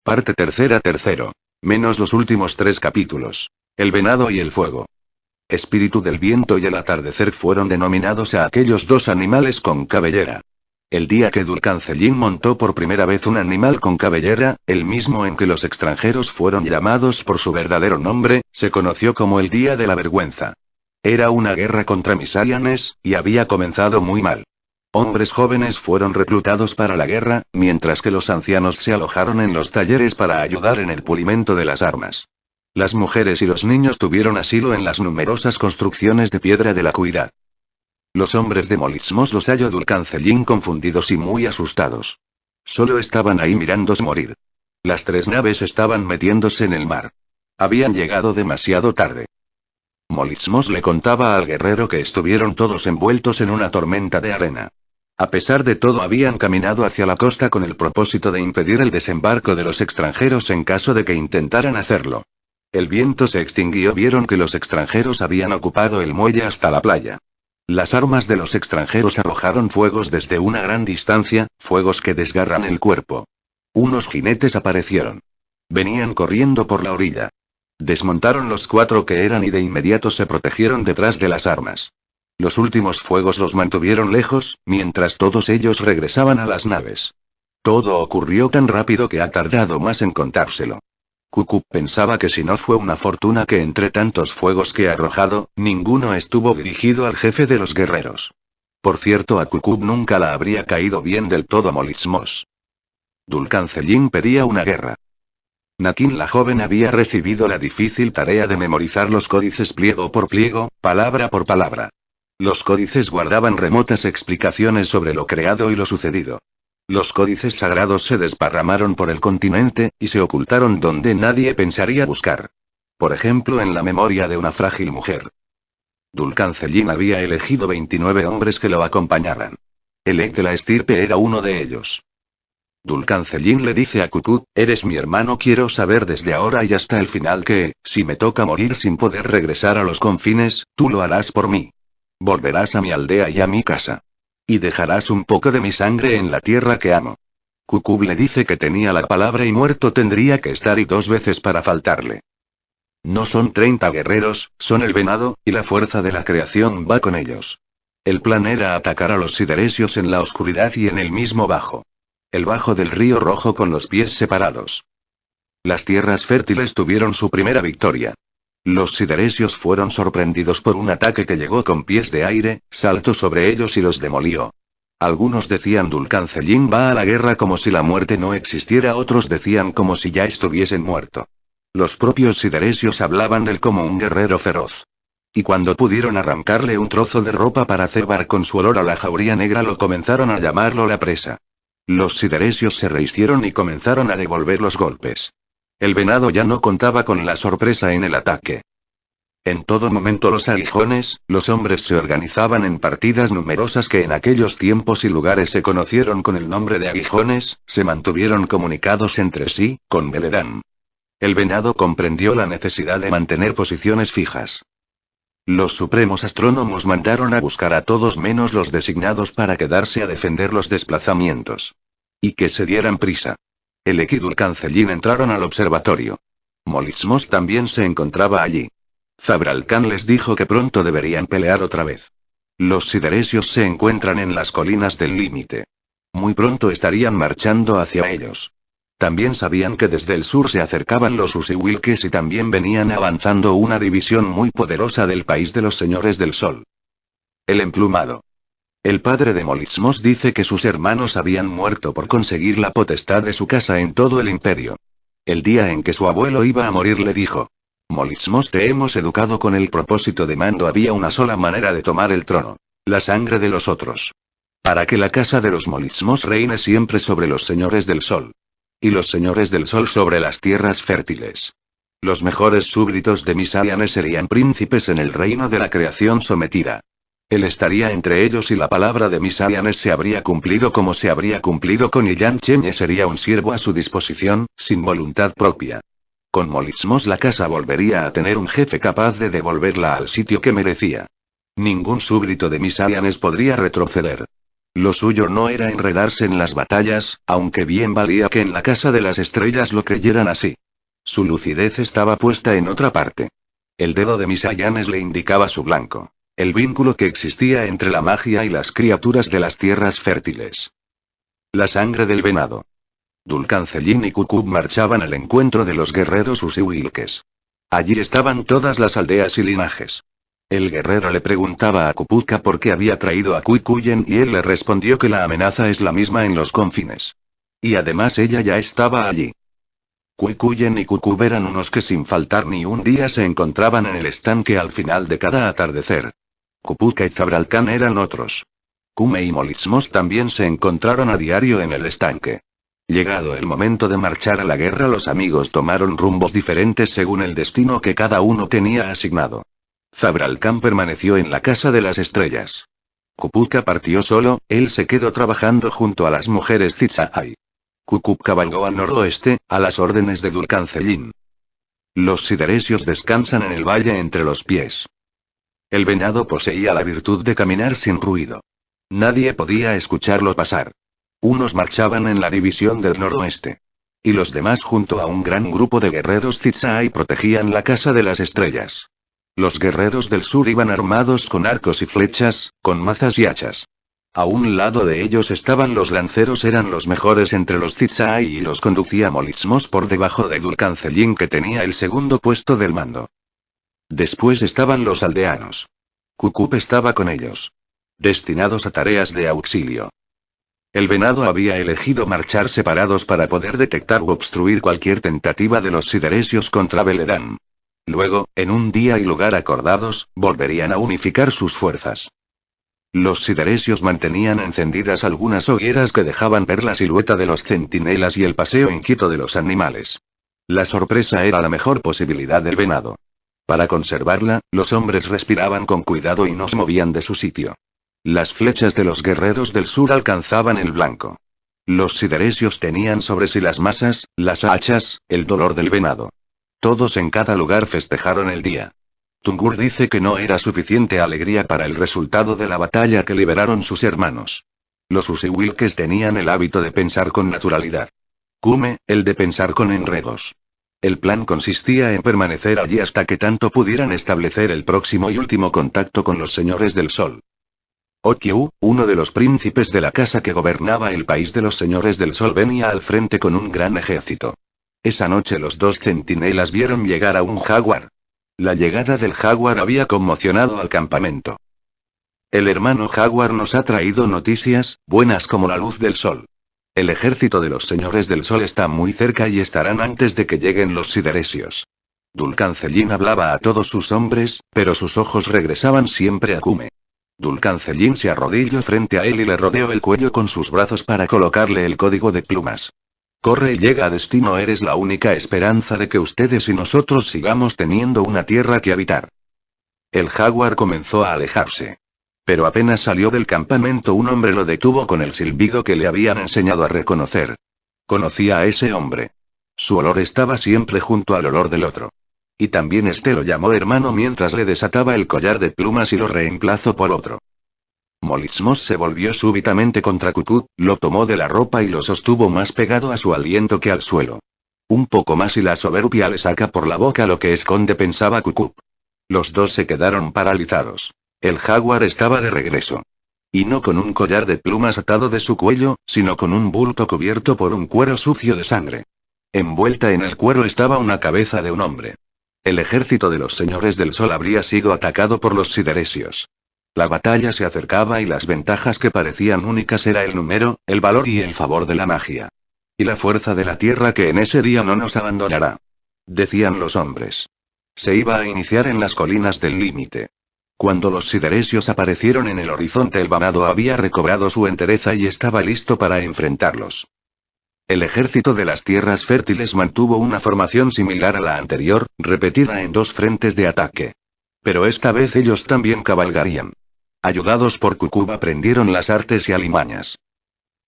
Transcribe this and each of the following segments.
Parte tercera tercero. Menos los últimos 3 capítulos. El venado y el fuego. Espíritu del viento y el atardecer fueron denominados a aquellos 2 animales con cabellera. El día que Dulcancelín montó por primera vez un animal con cabellera, el mismo en que los extranjeros fueron llamados por su verdadero nombre, se conoció como el Día de la Vergüenza. Era una guerra contra Misarianes, y había comenzado muy mal. Hombres jóvenes fueron reclutados para la guerra, mientras que los ancianos se alojaron en los talleres para ayudar en el pulimento de las armas. Las mujeres y los niños tuvieron asilo en las numerosas construcciones de piedra de la Cuidad. Los hombres de Molizmos los halló Dulcancelín confundidos y muy asustados. Solo estaban ahí mirándose morir. Las 3 naves estaban metiéndose en el mar. Habían llegado demasiado tarde. Molizmos le contaba al guerrero que estuvieron todos envueltos en una tormenta de arena. A pesar de todo habían caminado hacia la costa con el propósito de impedir el desembarco de los extranjeros en caso de que intentaran hacerlo. El viento se extinguió, vieron que los extranjeros habían ocupado el muelle hasta la playa. Las armas de los extranjeros arrojaron fuegos desde una gran distancia, fuegos que desgarran el cuerpo. Unos jinetes aparecieron. Venían corriendo por la orilla. Desmontaron los 4 que eran y de inmediato se protegieron detrás de las armas. Los últimos fuegos los mantuvieron lejos, mientras todos ellos regresaban a las naves. Todo ocurrió tan rápido que ha tardado más en contárselo. Cucú pensaba que si no fue una fortuna que entre tantos fuegos que ha arrojado, ninguno estuvo dirigido al jefe de los guerreros. Por cierto, a Cucú nunca la habría caído bien del todo Molizmos. Dulcancelín pedía una guerra. Nakin la joven había recibido la difícil tarea de memorizar los códices pliego por pliego, palabra por palabra. Los códices guardaban remotas explicaciones sobre lo creado y lo sucedido. Los códices sagrados se desparramaron por el continente, y se ocultaron donde nadie pensaría buscar. Por ejemplo, en la memoria de una frágil mujer. Dulcancelín había elegido 29 hombres que lo acompañaran. Elec de la estirpe era uno de ellos. Dulcancelín le dice a Cucú, eres mi hermano, quiero saber desde ahora y hasta el final que, si me toca morir sin poder regresar a los confines, tú lo harás por mí. Volverás a mi aldea y a mi casa. Y dejarás un poco de mi sangre en la tierra que amo. Cucú le dice que tenía la palabra y muerto tendría que estar y 2 veces para faltarle. No son 30 guerreros, son el venado, y la fuerza de la creación va con ellos. El plan era atacar a los sideresios en la oscuridad y en el mismo bajo. El bajo del río rojo con los pies separados. Las tierras fértiles tuvieron su primera victoria. Los sideresios fueron sorprendidos por un ataque que llegó con pies de aire, saltó sobre ellos y los demolió. Algunos decían Dulcancelín va a la guerra como si la muerte no existiera, otros decían como si ya estuviesen muerto. Los propios sideresios hablaban de él como un guerrero feroz. Y cuando pudieron arrancarle un trozo de ropa para cebar con su olor a la jauría negra, lo comenzaron a llamarlo la presa. Los sideresios se rehicieron y comenzaron a devolver los golpes. El venado ya no contaba con la sorpresa en el ataque. En todo momento los aguijones, los hombres se organizaban en partidas numerosas que en aquellos tiempos y lugares se conocieron con el nombre de aguijones, se mantuvieron comunicados entre sí, con Beledán. El venado comprendió la necesidad de mantener posiciones fijas. Los supremos astrónomos mandaron a buscar a todos menos los designados para quedarse a defender los desplazamientos. Y que se dieran prisa. Elec y Dulcancelín entraron al observatorio. Molizmos también se encontraba allí. Zabralcán les dijo que pronto deberían pelear otra vez. Los sideresios se encuentran en las colinas del límite. Muy pronto estarían marchando hacia ellos. También sabían que desde el sur se acercaban los Usiwilkes y también venían avanzando una división muy poderosa del país de los señores del sol. El emplumado. El padre de Molizmos dice que sus hermanos habían muerto por conseguir la potestad de su casa en todo el imperio. El día en que su abuelo iba a morir le dijo: Molizmos, te hemos educado con el propósito de mando. Había una sola manera de tomar el trono: la sangre de los otros. Para que la casa de los Molizmos reine siempre sobre los señores del sol. Y los señores del sol sobre las tierras fértiles. Los mejores súbditos de Misarianes serían príncipes en el reino de la creación sometida. Él estaría entre ellos y la palabra de Misarianes se habría cumplido como se habría cumplido con Illan Chenye. Sería un siervo a su disposición, sin voluntad propia. Con Molizmos la casa volvería a tener un jefe capaz de devolverla al sitio que merecía. Ningún súbdito de Misarianes podría retroceder. Lo suyo no era enredarse en las batallas, aunque bien valía que en la Casa de las Estrellas lo creyeran así. Su lucidez estaba puesta en otra parte. El dedo de Misayanes le indicaba su blanco. El vínculo que existía entre la magia y las criaturas de las tierras fértiles. La sangre del venado. Dulcancelín y Kukub marchaban al encuentro de los guerreros Usiwilkes. Allí estaban todas las aldeas y linajes. El guerrero le preguntaba a Kupuka por qué había traído a Kuikuyen y él le respondió que la amenaza es la misma en los confines. Y además ella ya estaba allí. Kuikuyen y Kukub eran unos que sin faltar ni un día se encontraban en el estanque al final de cada atardecer. Kupuka y Zabralkan eran otros. Kume y Molitsmos también se encontraron a diario en el estanque. Llegado el momento de marchar a la guerra, los amigos tomaron rumbos diferentes según el destino que cada uno tenía asignado. Zabralkan permaneció en la Casa de las Estrellas. Kupuka partió solo, él se quedó trabajando junto a las mujeres Tzitzai. Kukub cabalgó al noroeste, a las órdenes de Dulcancelín. Los sideresios descansan en el valle entre los pies. El venado poseía la virtud de caminar sin ruido. Nadie podía escucharlo pasar. Unos marchaban en la división del noroeste. Y los demás junto a un gran grupo de guerreros Tzitzai protegían la Casa de las Estrellas. Los guerreros del sur iban armados con arcos y flechas, con mazas y hachas. A un lado de ellos estaban los lanceros, eran los mejores entre los Tzitzai y los conducía Molitsmos por debajo de Dulcancelín, que tenía el segundo puesto del mando. Después estaban los aldeanos. Kukub estaba con ellos. Destinados a tareas de auxilio. El venado había elegido marchar separados para poder detectar u obstruir cualquier tentativa de los sideresios contra Belerán. Luego, en un día y lugar acordados, volverían a unificar sus fuerzas. Los sideresios mantenían encendidas algunas hogueras que dejaban ver la silueta de los centinelas y el paseo inquieto de los animales. La sorpresa era la mejor posibilidad del venado. Para conservarla, los hombres respiraban con cuidado y no se movían de su sitio. Las flechas de los guerreros del sur alcanzaban el blanco. Los sideresios tenían sobre sí las masas, las hachas, el dolor del venado. Todos en cada lugar festejaron el día. Tungur dice que no era suficiente alegría para el resultado de la batalla que liberaron sus hermanos. Los Usiwilkes tenían el hábito de pensar con naturalidad. Kume, el de pensar con enredos. El plan consistía en permanecer allí hasta que tanto pudieran establecer el próximo y último contacto con los señores del sol. Okyu, uno de los príncipes de la casa que gobernaba el país de los señores del sol, venía al frente con un gran ejército. Esa noche los dos centinelas vieron llegar a un jaguar. La llegada del jaguar había conmocionado al campamento. El hermano jaguar nos ha traído noticias, buenas como la luz del sol. El ejército de los señores del sol está muy cerca y estarán antes de que lleguen los sideresios. Dulcancelín hablaba a todos sus hombres, pero sus ojos regresaban siempre a Kume. Dulcancelín se arrodilló frente a él y le rodeó el cuello con sus brazos para colocarle el código de plumas. Corre y llega a destino, eres la única esperanza de que ustedes y nosotros sigamos teniendo una tierra que habitar. El jaguar comenzó a alejarse. Pero apenas salió del campamento un hombre lo detuvo con el silbido que le habían enseñado a reconocer. Conocía a ese hombre. Su olor estaba siempre junto al olor del otro. Y también este lo llamó hermano mientras le desataba el collar de plumas y lo reemplazó por otro. Molitsmos se volvió súbitamente contra Kukub, lo tomó de la ropa y lo sostuvo más pegado a su aliento que al suelo. Un poco más y la soberbia le saca por la boca lo que esconde, pensaba Kukub. Los dos se quedaron paralizados. El jaguar estaba de regreso. Y no con un collar de plumas atado de su cuello, sino con un bulto cubierto por un cuero sucio de sangre. Envuelta en el cuero estaba una cabeza de un hombre. El ejército de los señores del sol habría sido atacado por los sideresios. La batalla se acercaba y las ventajas que parecían únicas era el número, el valor y el favor de la magia. Y la fuerza de la tierra que en ese día no nos abandonará. Decían los hombres. Se iba a iniciar en las colinas del límite. Cuando los sideresios aparecieron en el horizonte, el venado había recobrado su entereza y estaba listo para enfrentarlos. El ejército de las tierras fértiles mantuvo una formación similar a la anterior, repetida en dos frentes de ataque. Pero esta vez ellos también cabalgarían. Ayudados por Kukub aprendieron las artes y alimañas.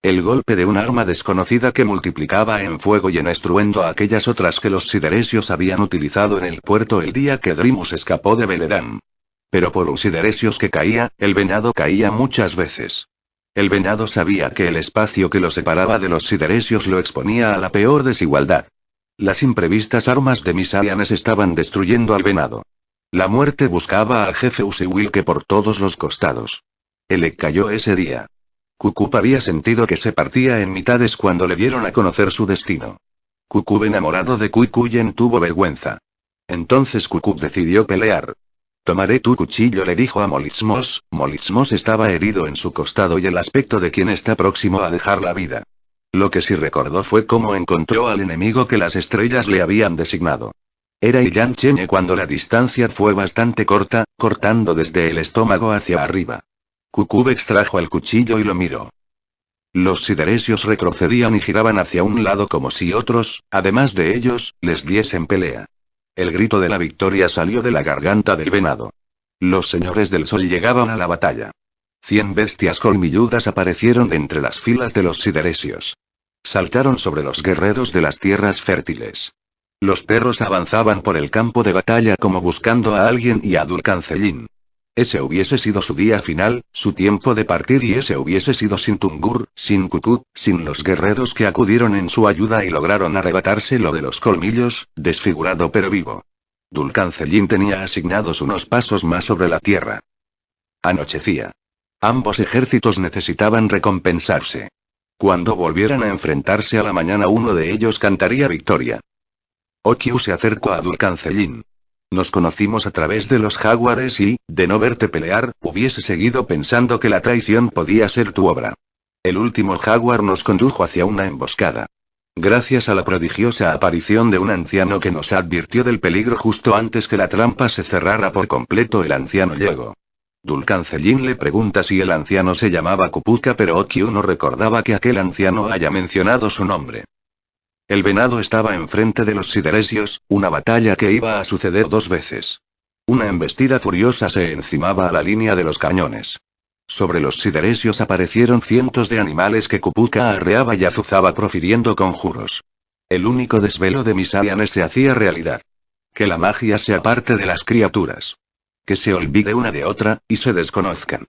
El golpe de un arma desconocida que multiplicaba en fuego y en estruendo a aquellas otras que los sideresios habían utilizado en el puerto el día que Drimus escapó de Belerán. Pero por un sideresios que caía, el venado caía muchas veces. El venado sabía que el espacio que lo separaba de los sideresios lo exponía a la peor desigualdad. Las imprevistas armas de Misaianes estaban destruyendo al venado. La muerte buscaba al jefe Usiwilke por todos los costados. Él le cayó ese día. Cucub había sentido que se partía en mitades cuando le dieron a conocer su destino. Cucub, enamorado de Kuikuyen, tuvo vergüenza. Entonces Cucub decidió pelear. Tomaré tu cuchillo, le dijo a Molismos. Molismos estaba herido en su costado y el aspecto de quien está próximo a dejar la vida. Lo que sí recordó fue cómo encontró al enemigo que las estrellas le habían designado. Era Iyan Chenye cuando la distancia fue bastante corta, cortando desde el estómago hacia arriba. Cucub extrajo el cuchillo y lo miró. Los sideresios retrocedían y giraban hacia un lado como si otros, además de ellos, les diesen pelea. El grito de la victoria salió de la garganta del venado. Los señores del sol llegaban a la batalla. 100 bestias colmilludas aparecieron de entre las filas de los sideresios. Saltaron sobre los guerreros de las tierras fértiles. Los perros avanzaban por el campo de batalla como buscando a alguien y a Dulcancellín. Ese hubiese sido su día final, su tiempo de partir, y ese hubiese sido sin Tungur, sin Cucú, sin los guerreros que acudieron en su ayuda y lograron arrebatárselo de los colmillos, desfigurado pero vivo. Dulcancellín tenía asignados unos pasos más sobre la tierra. Anochecía. Ambos ejércitos necesitaban recompensarse. Cuando volvieran a enfrentarse a la mañana, uno de ellos cantaría victoria. Okyu se acercó a Dulcancellín. Nos conocimos a través de los jaguares y, de no verte pelear, hubiese seguido pensando que la traición podía ser tu obra. El último jaguar nos condujo hacia una emboscada. Gracias a la prodigiosa aparición de un anciano que nos advirtió del peligro justo antes que la trampa se cerrara por completo, el anciano llegó. Dulcancellín le pregunta si el anciano se llamaba Kupuka, pero Okyu no recordaba que aquel anciano haya mencionado su nombre. El venado estaba enfrente de los sideresios, una batalla que iba a suceder 2 veces. Una embestida furiosa se encimaba a la línea de los cañones. Sobre los sideresios aparecieron cientos de animales que Kupuka arreaba y azuzaba profiriendo conjuros. El único desvelo de Misaianes se hacía realidad. Que la magia se aparte de las criaturas. Que se olvide una de otra, y se desconozcan.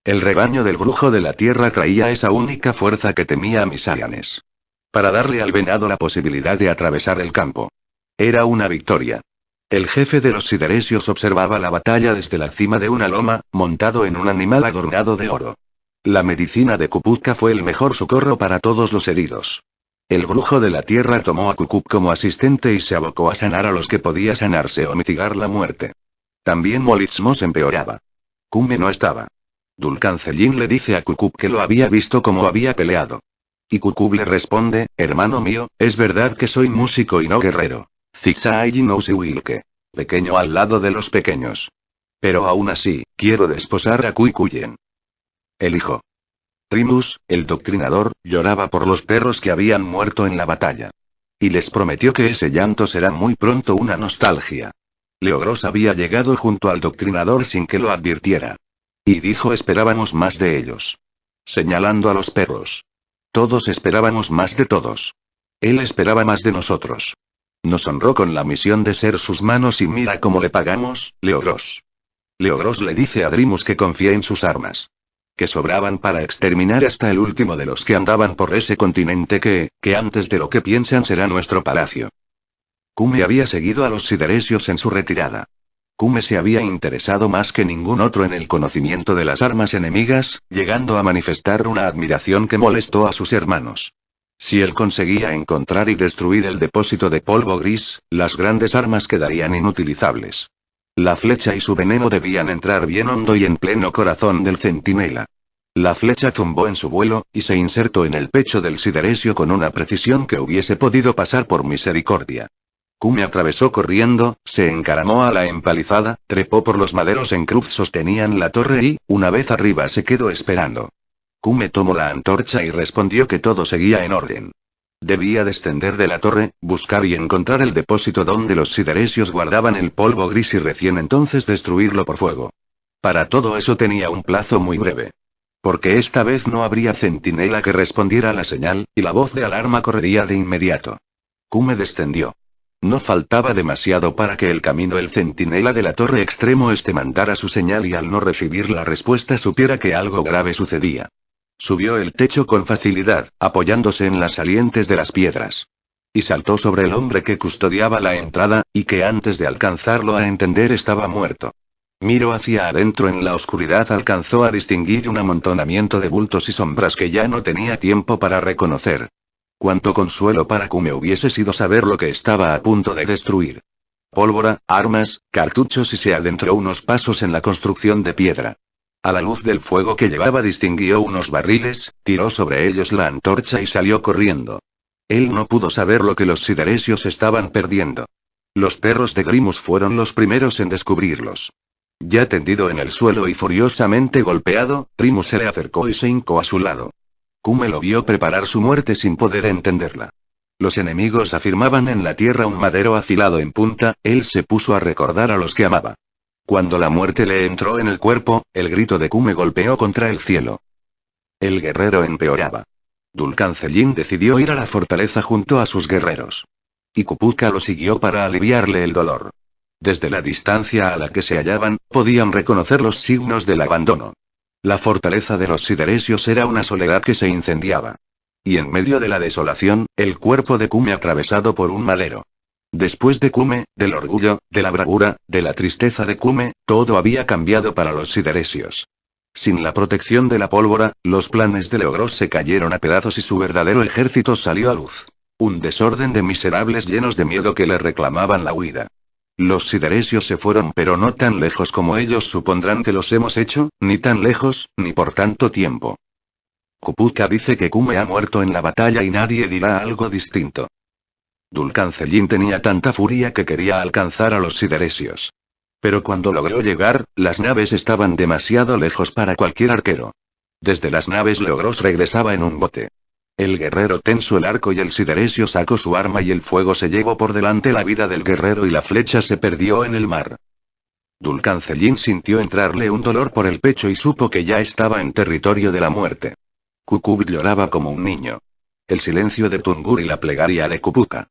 El rebaño del brujo de la tierra traía esa única fuerza que temía a Misaianes. Para darle al venado la posibilidad de atravesar el campo. Era una victoria. El jefe de los sideresios observaba la batalla desde la cima de una loma, montado en un animal adornado de oro. La medicina de Kupuka fue el mejor socorro para todos los heridos. El brujo de la tierra tomó a Kukup como asistente y se abocó a sanar a los que podía sanarse o mitigar la muerte. También Molismos empeoraba. Kume no estaba. Dulcancellín le dice a Kukup que lo había visto como había peleado. Y Kukup le responde: hermano mío, es verdad que soy músico y no guerrero. Zixayi no Usiwilke. Pequeño al lado de los pequeños. Pero aún así, quiero desposar a Kuikuyen. El hijo. Primus, el doctrinador, lloraba por los perros que habían muerto en la batalla. Y les prometió que ese llanto será muy pronto una nostalgia. Leogros había llegado junto al doctrinador sin que lo advirtiera. Y dijo: esperábamos más de ellos. Señalando a los perros. Todos esperábamos más de todos. Él esperaba más de nosotros. Nos honró con la misión de ser sus manos y mira cómo le pagamos, Leogros. Leogros le dice a Drimus que confía en sus armas. Que sobraban para exterminar hasta el último de los que andaban por ese continente que antes de lo que piensan será nuestro palacio. Kume había seguido a los sideresios en su retirada. Kume se había interesado más que ningún otro en el conocimiento de las armas enemigas, llegando a manifestar una admiración que molestó a sus hermanos. Si él conseguía encontrar y destruir el depósito de polvo gris, las grandes armas quedarían inutilizables. La flecha y su veneno debían entrar bien hondo y en pleno corazón del centinela. La flecha zumbó en su vuelo, y se insertó en el pecho del sideresio con una precisión que hubiese podido pasar por misericordia. Kume atravesó corriendo, se encaramó a la empalizada, trepó por los maderos en cruz sostenían la torre y, una vez arriba, se quedó esperando. Kume tomó la antorcha y respondió que todo seguía en orden. Debía descender de la torre, buscar y encontrar el depósito donde los sideresios guardaban el polvo gris y recién entonces destruirlo por fuego. Para todo eso tenía un plazo muy breve. Porque esta vez no habría centinela que respondiera a la señal, y la voz de alarma correría de inmediato. Kume descendió. No faltaba demasiado para que el camino el centinela de la torre extremo este mandara su señal y al no recibir la respuesta supiera que algo grave sucedía. Subió el techo con facilidad, apoyándose en las salientes de las piedras. Y saltó sobre el hombre que custodiaba la entrada, y que antes de alcanzarlo a entender estaba muerto. Miró hacia adentro en la oscuridad, alcanzó a distinguir un amontonamiento de bultos y sombras que ya no tenía tiempo para reconocer. Cuánto consuelo para Kume hubiese sido saber lo que estaba a punto de destruir. Pólvora, armas, cartuchos, y se adentró unos pasos en la construcción de piedra. A la luz del fuego que llevaba distinguió unos barriles, tiró sobre ellos la antorcha y salió corriendo. Él no pudo saber lo que los sideresios estaban perdiendo. Los perros de Grimus fueron los primeros en descubrirlos. Ya tendido en el suelo y furiosamente golpeado, Grimus se le acercó y se hincó a su lado. Kume lo vio preparar su muerte sin poder entenderla. Los enemigos afirmaban en la tierra un madero afilado en punta, él se puso a recordar a los que amaba. Cuando la muerte le entró en el cuerpo, el grito de Kume golpeó contra el cielo. El guerrero empeoraba. Dulcan Cellin decidió ir a la fortaleza junto a sus guerreros. Y Kupuka lo siguió para aliviarle el dolor. Desde la distancia a la que se hallaban, podían reconocer los signos del abandono. La fortaleza de los sideresios era una soledad que se incendiaba. Y en medio de la desolación, el cuerpo de Kume atravesado por un madero. Después de Kume, del orgullo, de la bravura, de la tristeza de Kume, todo había cambiado para los sideresios. Sin la protección de la pólvora, los planes de Leogros se cayeron a pedazos y su verdadero ejército salió a luz. Un desorden de miserables llenos de miedo que le reclamaban la huida. Los sideresios se fueron, pero no tan lejos como ellos supondrán que los hemos hecho, ni tan lejos, ni por tanto tiempo. Kupuka dice que Kume ha muerto en la batalla y nadie dirá algo distinto. Dulcan Cellin tenía tanta furia que quería alcanzar a los sideresios. Pero cuando logró llegar, las naves estaban demasiado lejos para cualquier arquero. Desde las naves Leogros regresaba en un bote. El guerrero tensó el arco y el sideresio sacó su arma y el fuego se llevó por delante la vida del guerrero y la flecha se perdió en el mar. Dulcan Cellin sintió entrarle un dolor por el pecho y supo que ya estaba en territorio de la muerte. Kukub lloraba como un niño. El silencio de Tungur y la plegaria de Kupuka.